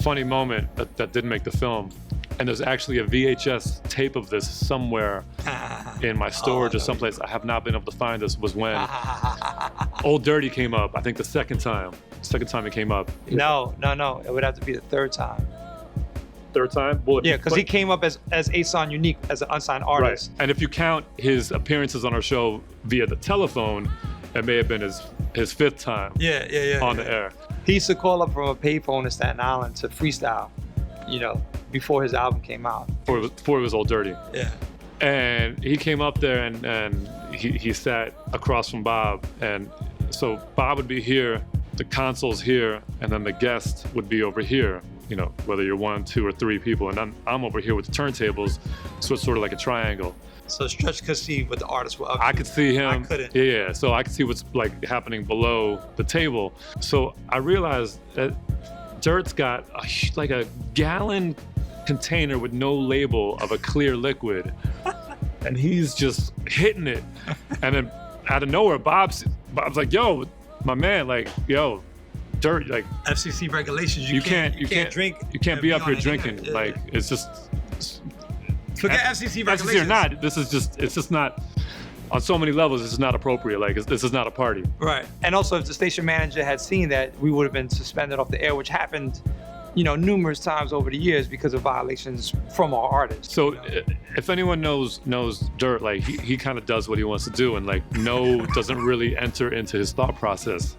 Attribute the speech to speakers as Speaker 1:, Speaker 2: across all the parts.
Speaker 1: funny moment that didn't make the film. And there's actually a VHS tape of this somewhere in my storage or someplace. I have not been able to find this. Was when Old Dirty came up. I think the second time it came up.
Speaker 2: No. It would have to be the third time.
Speaker 1: Third time? Well,
Speaker 2: yeah, because he came up as Ason Unique, as an unsigned artist.
Speaker 1: Right. And if you count his appearances on our show via the telephone, it may have been his fifth time on the air.
Speaker 2: He used to call up from a payphone in Staten Island to freestyle, before his album came out.
Speaker 1: Before it was Old Dirty.
Speaker 2: Yeah.
Speaker 1: And he came up there and he sat across from Bob. And so Bob would be here, the console's here, and then the guest would be over here, whether you're 1, 2, or 3 people. And I'm over here with the turntables, so it's sort of like a triangle.
Speaker 2: So Stretch could see what the artists were up to.
Speaker 1: I could see him.
Speaker 2: I couldn't.
Speaker 1: Yeah, so I could see what's like happening below the table. So I realized that Dirt's got like a gallon container with no label of a clear liquid, and he's just hitting it. And then out of nowhere, Bob's like, "Yo, my man, like, yo, Dirt, like
Speaker 2: FCC regulations. You can't drink.
Speaker 1: You can't be up here drinking.
Speaker 2: Yeah.
Speaker 1: Like, it's just
Speaker 2: forget FCC regulations.
Speaker 1: FCC or not, it's just not. On so many levels, this is not appropriate. Like, this is not a party.
Speaker 2: Right. And also, if the station manager had seen that, we would have been suspended off the air, which happened, numerous times over the years because of violations from our artists.
Speaker 1: So, if anyone knows Dirt, like he kind of does what he wants to do, and like no doesn't really enter into his thought process.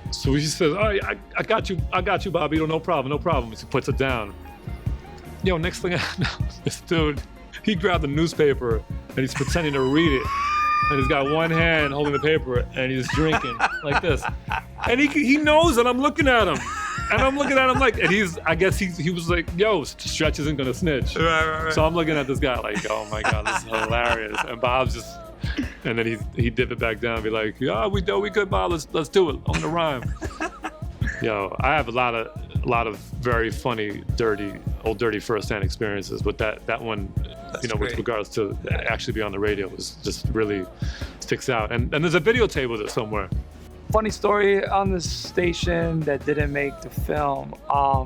Speaker 1: So he says, "Oh, I got you, Bobbito, no problem." He puts it down. Yo, next thing I know, this dude, he grabbed the newspaper and he's pretending to read it. And he's got one hand holding the paper and he's drinking like this. And he knows that I'm looking at him. And I'm looking at him like, and I guess he was like, yo, Stretch isn't gonna snitch.
Speaker 2: Right.
Speaker 1: So I'm looking at this guy like, oh my God, this is hilarious. And Bob's just, and then he dip it back down and be like, yeah, we good, Bob, let's do it on the rhyme. Yo, I have a lot of very funny, Old Dirty firsthand experiences, but that one, with regards to actually be on the radio, was just really sticks out. And there's a videotape with it somewhere.
Speaker 2: Funny story on the station that didn't make the film. I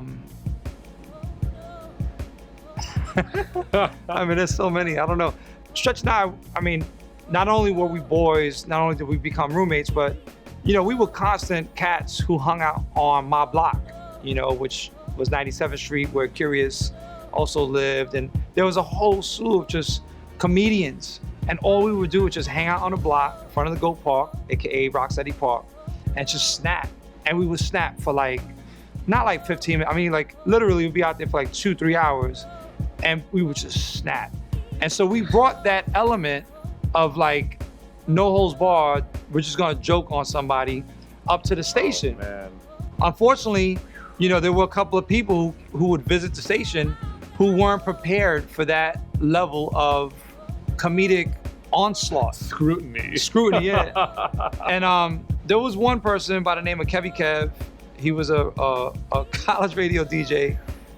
Speaker 2: mean, there's so many. I don't know. Stretch and I mean, not only were we boys, not only did we become roommates, but we were constant cats who hung out on my block, which was 97th Street, where Curious also lived. And there was a whole slew of just comedians. And all we would do was just hang out on the block in front of the Goat Park, AKA Rocksteady Park, and just snap. And we would snap for not like 15 minutes. I mean, like literally we'd be out there for like 2-3 hours and we would just snap. And so we brought that element of like, no holds barred, we're just gonna joke on somebody up to the station.
Speaker 1: Oh, man.
Speaker 2: Unfortunately, there were a couple of people who would visit the station who weren't prepared for that level of comedic onslaught.
Speaker 1: Scrutiny,
Speaker 2: yeah. And there was one person by the name of Kevy Kev. He was a college radio DJ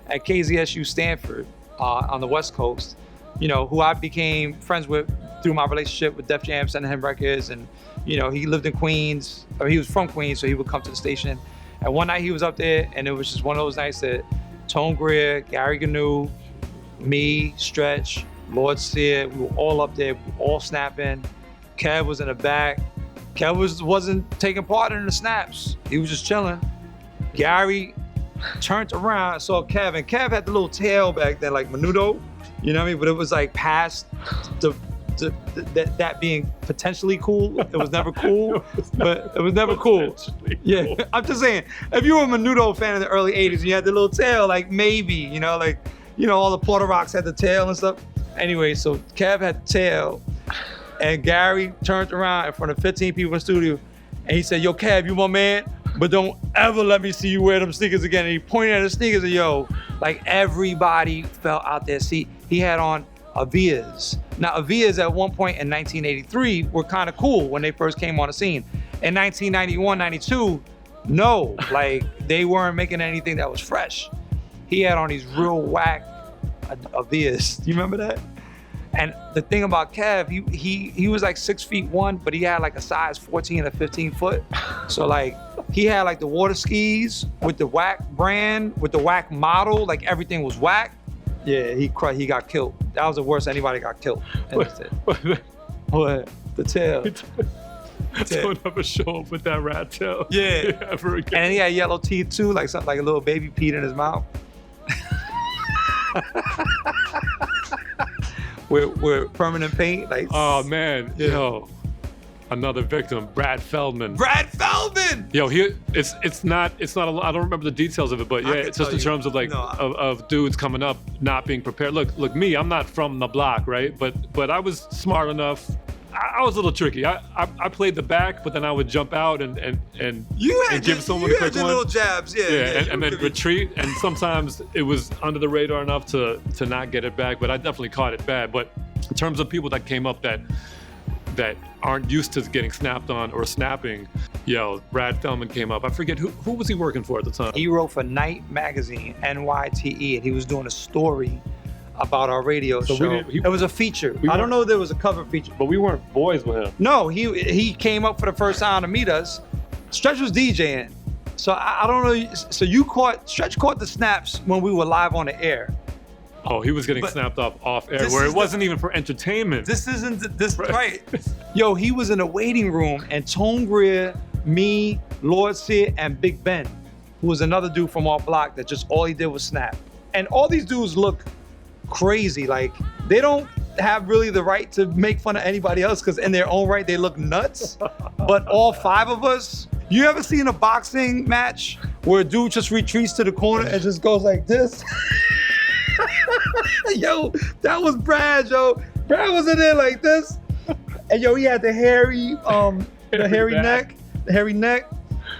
Speaker 2: at KZSU Stanford on the West Coast, who I became friends with through my relationship with Def Jam, sending him records. And, he lived in Queens, or he was from Queens, so he would come to the station. And one night he was up there, and it was just one of those nights that Tone Greer, Gary Gnu, me, Stretch, Lord Sear, we were all up there, we were all snapping. Kev was in the back. Kev wasn't taking part in the snaps. He was just chilling. Gary turned around, saw Kev, and Kev had the little tail back then, like Menudo, you know what I mean? But it was like past that being potentially cool. It was never cool, but it was never cool. Yeah, cool. I'm just saying, if you were a Menudo fan in the early 80s and you had the little tail, like maybe, all the Porter Rocks had the tail and stuff. Anyway, so Kev had the tail, and Gary turned around in front of 15 people in the studio, and he said, yo, Kev, you my man, but don't ever let me see you wear them sneakers again. And he pointed at the sneakers and like everybody fell out there. See, he had on Avias. Now, Avias at one point in 1983 were kind of cool when they first came on the scene. In 1991, 92, no, like they weren't making anything that was fresh. He had on these real whack Avias. Do you remember that? And the thing about Kev, he was like 6'1", but he had like a size 14 or 15 foot. So like He had like the water skis with the whack brand, with the whack model, like everything was whack. Yeah, he got killed. That was the worst anybody got killed. What? The tail.
Speaker 1: Don't ever show up with that rat tail.
Speaker 2: Yeah.
Speaker 1: Ever again.
Speaker 2: And he had yellow teeth too, like something like a little baby peed in his mouth. with permanent paint, like.
Speaker 1: Oh man, yo, another victim, Brad Feldman.
Speaker 2: Brad Feldman.
Speaker 1: Yo, it's not a lot. I don't remember the details of it, but yeah, it's just in terms of like of dudes coming up not being prepared. Look, me, I'm not from the block, right? But I was smart enough. I was a little tricky. I played the back, but then I would jump out and give someone a quick one.
Speaker 2: Little jabs,
Speaker 1: and then retreat. And sometimes it was under the radar enough to not get it back, but I definitely caught it bad. But in terms of people that came up that aren't used to getting snapped on or snapping, yo, Brad Feldman came up. I forget who was he working for at the time.
Speaker 2: He wrote for Night Magazine, NYTE, and he was doing a story about our radio show. It was a feature. I don't know if there was a cover feature.
Speaker 1: But we weren't boys with him.
Speaker 2: No, he came up for the first time to meet us. Stretch was DJing. So I don't know. So Stretch caught the snaps when we were live on the air.
Speaker 1: Oh, he was getting snapped off air, where it wasn't even for entertainment.
Speaker 2: This isn't this right. Yo, he was in the waiting room, and Tone Greer, me, Lord Sid, and Big Ben, who was another dude from our block that just all he did was snap. And all these dudes look crazy. Like, they don't have really the right to make fun of anybody else because in their own right, they look nuts. But all five of us, you ever seen a boxing match where a dude just retreats to the corner and just goes like this? Yo, that was Brad, yo. Brad was in there like this. And yo, he had the hairy neck.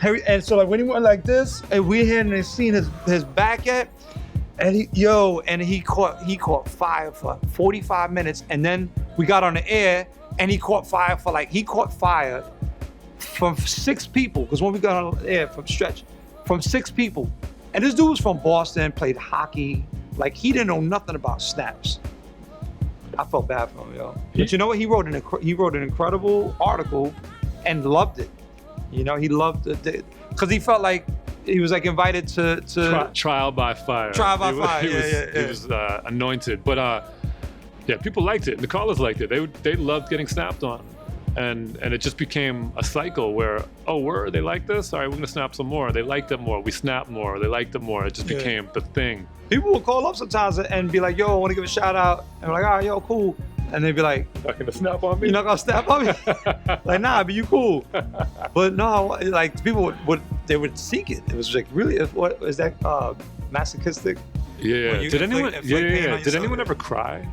Speaker 2: And so like when he went like this, and we hadn't seen his back yet, and he caught fire for 45 minutes, and then we got on the air, and he caught fire from 6 people, because when we got on the air from 6 people, and this dude was from Boston, played hockey, like he didn't know nothing about snaps. I felt bad for him, yo. But you know what? He wrote an incredible article, and loved it. You know, he loved it because he felt like he was like invited to
Speaker 1: trial by fire.
Speaker 2: Trial by fire.
Speaker 1: He was anointed, but people liked it. The callers liked it. They loved getting snapped on, and it just became a cycle where they like this. All right, we're gonna snap some more. They liked it more. We snapped more. They liked it more. It just became the thing.
Speaker 2: People will call up sometimes and be like, "Yo, I want to give a shout out," and we're like, "All right, yo, cool." And they'd be like,
Speaker 1: "You're not gonna snap on me?
Speaker 2: You're not gonna snap on me?" Like, nah, but you cool. But no, like people would seek it. It was like, really, what is that masochistic?
Speaker 1: Yeah. Did anyone? Did anyone ever cry,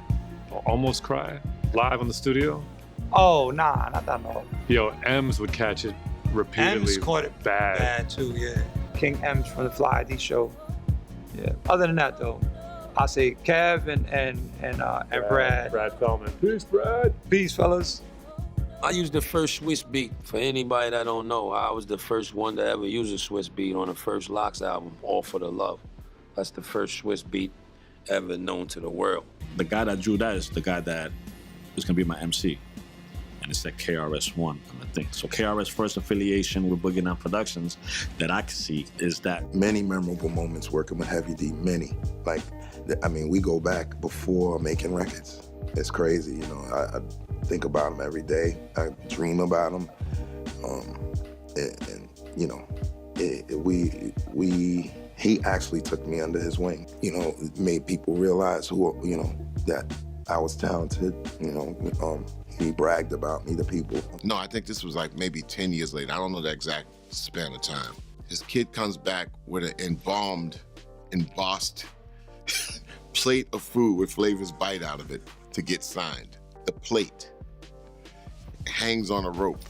Speaker 1: or almost cry, live on the studio?
Speaker 2: Oh, nah, not that no.
Speaker 1: Yo, M's would catch it repeatedly.
Speaker 2: M's caught it bad too. Yeah. King M's from the Fly ID show. Yeah. Other than that, though, I say Kev and Brad.
Speaker 1: Brad Feldman. Peace, Brad.
Speaker 2: Peace, fellas.
Speaker 3: I used the first Swiss beat. For anybody that don't know, I was the first one to ever use a Swiss beat on the first Lox album, All for the Love. That's the first Swiss beat ever known to the world.
Speaker 4: The guy that drew that is the guy that is gonna be my MC. And it's that KRS-One, I think. So KRS' first affiliation with Boogie Down Productions that I can see is that.
Speaker 5: Many memorable moments working with Heavy D, many. Like, I mean, we go back before making records. It's crazy, you know. I think about him every day. I dream about him. And you know, he actually took me under his wing. You know, made people realize that I was talented, you know. He bragged about me to people.
Speaker 6: No, I think this was like maybe 10 years later. I don't know the exact span of time. His kid comes back with an embossed plate of food with Flavor's Bite out of it to get signed. The plate hangs on a rope.